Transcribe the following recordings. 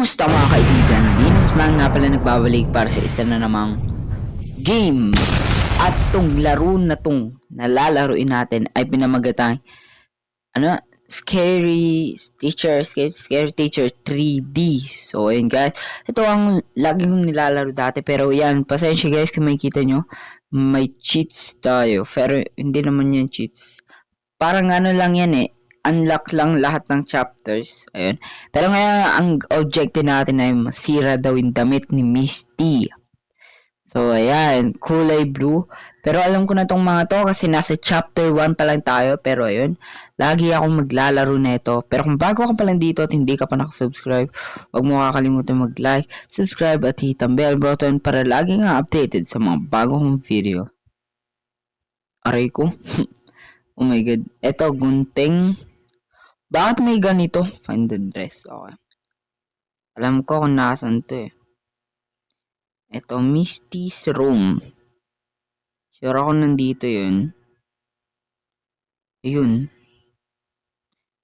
Kumusta mga kaibigan? Linus man nga pala nagbabalik para sa isa na namang game. At tong laro na tong nalalaroin natin ay pinamagatang Scary Teacher 3D. So ayun guys, ito ang lagi kong nilalaro dati, pero yan, pasensya guys kung makikita nyo, may cheats tayo, pero hindi naman yan cheats. Parang ano lang yan unlock lang lahat ng chapters. Ayun. Pero ngayon, ang objective natin ay masira daw yung damit ni Misty. So, ayan. Kulay blue. Pero alam ko na tong mga to kasi nasa chapter 1 pa lang tayo. Pero ayun, lagi akong maglalaro na ito. Pero kung bago ka pa lang dito at hindi ka pa nakasubscribe, huwag mo kakalimutan mag-like, subscribe at hit ang bell button para lagi nga updated sa mga bagong video. Aray ko. Oh my god. Ito, gunting. Bakit may ganito? Find the dress. Okay. Alam ko kung nasan to eh. Ito, Misty's room. Sure ako nandito yun. Ayun.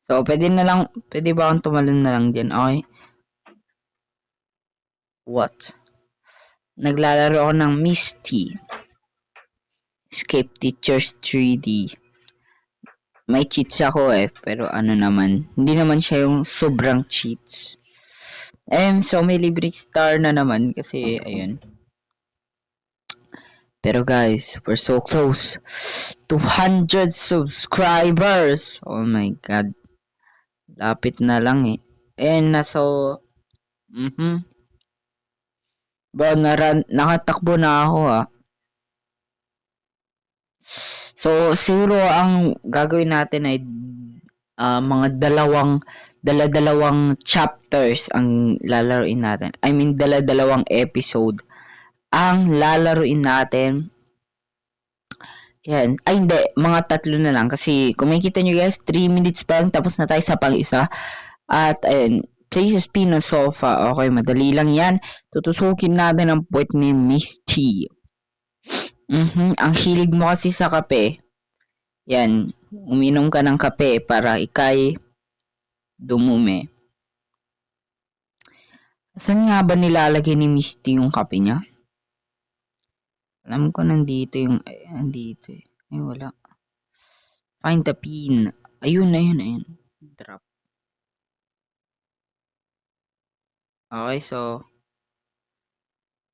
So, pwede ba akong tumalon na lang dyan? Okay. What? Naglalaro ako ng Misty. Escape Teachers 3D. May cheats ako eh. Pero ano naman. Hindi naman siya yung sobrang cheats. So may libreng star na naman kasi ayun. Pero guys, we're so close. 200 subscribers. Oh my god. Lapit na lang eh. Na so Bro, nakatakbo na ako So siguro ang gagawin natin ay mga dalawang chapters ang lalaruin natin. I mean, dalawang episode ang lalaruin natin. Yan. Ay, hindi. Mga 3 na lang. Kasi, kung makikita nyo guys, 3 minutes pa lang. Tapos na tayo sa pang-isa. At, ayun. Place a spin on sofa. Okay, madali lang yan. Tutusukin natin ang puwet ni Misty. Ang hilig mo kasi sa kape. Yan. Uminom ka ng kape para ikay dumumi. Saan nga ba nilalagay ni Misty yung kape niya? Alam ko nandito yung... Nandito eh. Ay, wala. Find the pin. Ayun. Drop. Okay, so...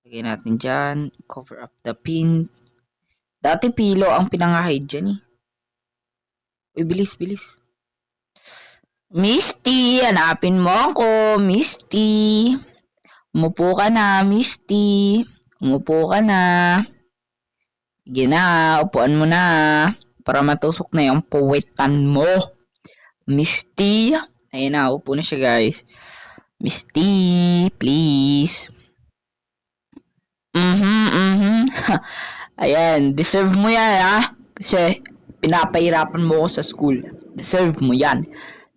Lagay natin dyan. Cover up the pin. Dati pilo ang pinangahide dyan eh. Uy, bilis. Misty! Hanapin mo ako! Misty! Umupo ka na, Misty! Umupo ka na. Sige na, upuan mo na. Para matusok na yung puwetan mo. Misty! Ayun na, upo na siya guys. Misty, please. Ayan, deserve mo yan Kasi pinapahirapan mo ko sa school. Deserve mo yan.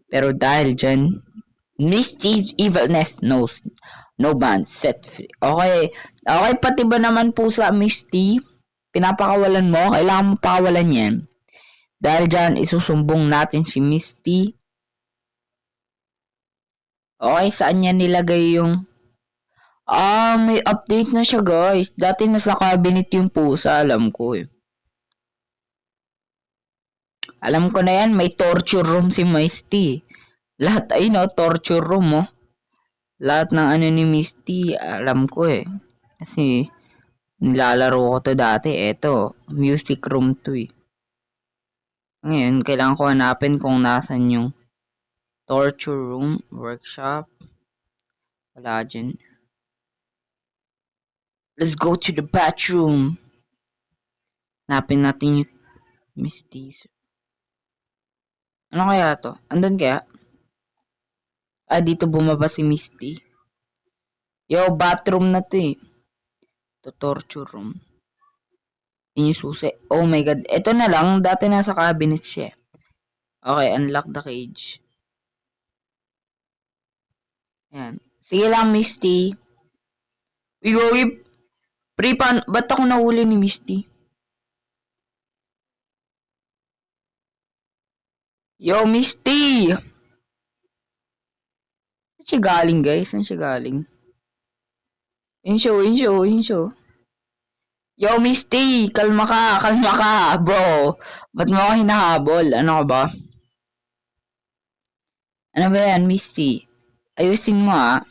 Pero dahil dyan, Misty's evilness knows no man set free. Okay, pati ba naman po sa Misty, pinapakawalan mo, kailangan mo pakawalan yan. Dahil dyan, isusumbong natin si Misty. Okay, saan niya nilagay yung... may update na siya guys. Dati nasa cabinet yung pusa, alam ko eh. Alam ko na yan, may torture room si Misty. Lahat ay torture room Lahat ng ano ni Misty, alam ko eh. Kasi nilalaro ko to dati. Eto, music room to eh. Ngayon, kailangan ko hanapin kung nasan yung torture room, workshop. Wala dyan. Let's go to the bathroom. Hanapin natin yung Misty's. Ano kaya to? Andun kaya? Dito bumaba si Misty. Yo, bathroom na to eh. To torture room. Yun yung susi. Oh my god. Ito na lang. Dati nasa cabinet siya. Okay, unlock the cage. Ayan. Sige lang, Misty. Uy, pre, ba't ako nahuli ni Misty? Yo, Misty! Saan siya galing, guys? Saan siya galing? Insyo. Yo, Misty! Kalma ka, bro. Ba't mo ako hinahabol? Ano ka ba? Ano ba yan, Misty? Ayusin mo, ah.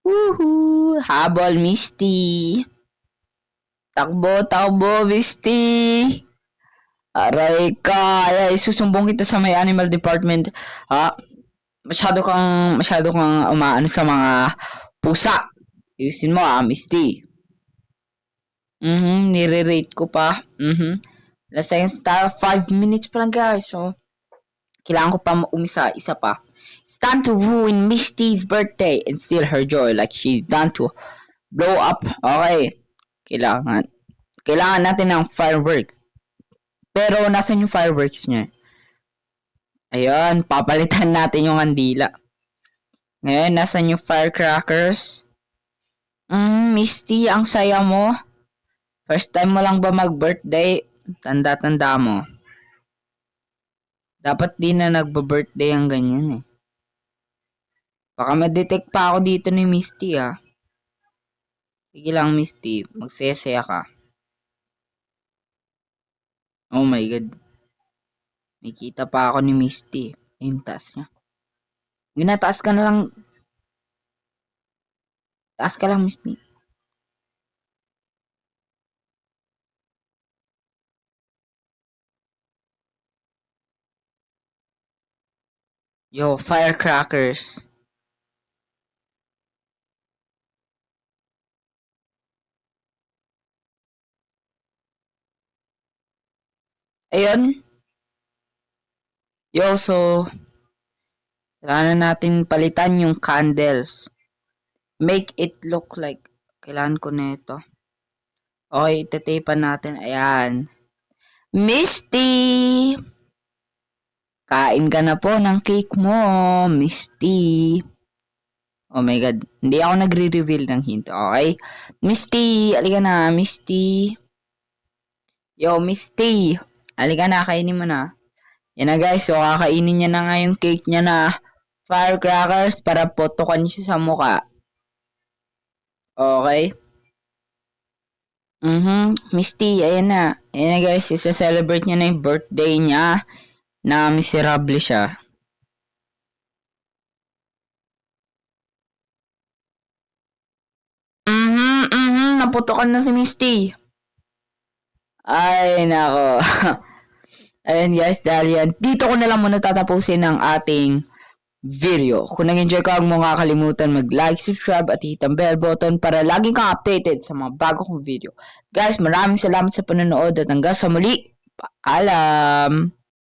Woohoo! Habol, Misty! Takbo, Misty! Aray ka! Ay, susumbong kita sa may animal department. Ha? Masyado kang umaano sa mga pusa. Ayusin mo, ah, Misty. Nire-rate ko pa. Last seconds tayo, 5 minutes pa lang, guys. So, kailangan ko pa umisa, isa pa. It's time to ruin Misty's birthday and steal her joy like she's done to blow up. Okay. Kailangan natin ng firework. Pero, nasan yung fireworks niya? Ayun, papalitan natin yung kandila. Ngayon, nasan yung firecrackers? Misty, ang saya mo. First time mo lang ba mag-birthday? Tanda-tanda mo. Dapat di na nagba-birthday ang ganyan eh. Baka ma-detect pa ako dito ni Misty ah. Sige lang Misty, magsaya-saya ka. Oh my god. May kita pa ako ni Misty. Ayun, taas niya. Taas ka na lang. Taas ka lang Misty. Yo, firecrackers. Ayun. Yo, so kailangan natin palitan yung candles. Make it look like kailangan ko na ito. Okay, itatapan natin. Ayan. Misty! Kain ka na po ng cake mo, Misty. Oh my god, hindi ako nagre-reveal ng hint, okay? Misty, alika na, Misty. Yo, Misty. Alika na, kainin mo na. Yan na guys, so kakainin niya na nga yung cake niya na firecrackers para potokan siya sa mukha. Okay? Misty, ayan na. Ayan na guys, isa-celebrate niya na yung birthday niya na miserable siya. Naputokan na si Misty. Ay, nako. Ayan guys, dahil yan, dito ko na lang muna tatapusin ang ating video. Kung nag-enjoy ka, huwag mo nga kalimutan mag-like, subscribe at hit ang bell button para lagi kang updated sa mga bago kong video. Guys, maraming salamat sa panonood at hanggang sa muli. Paalam!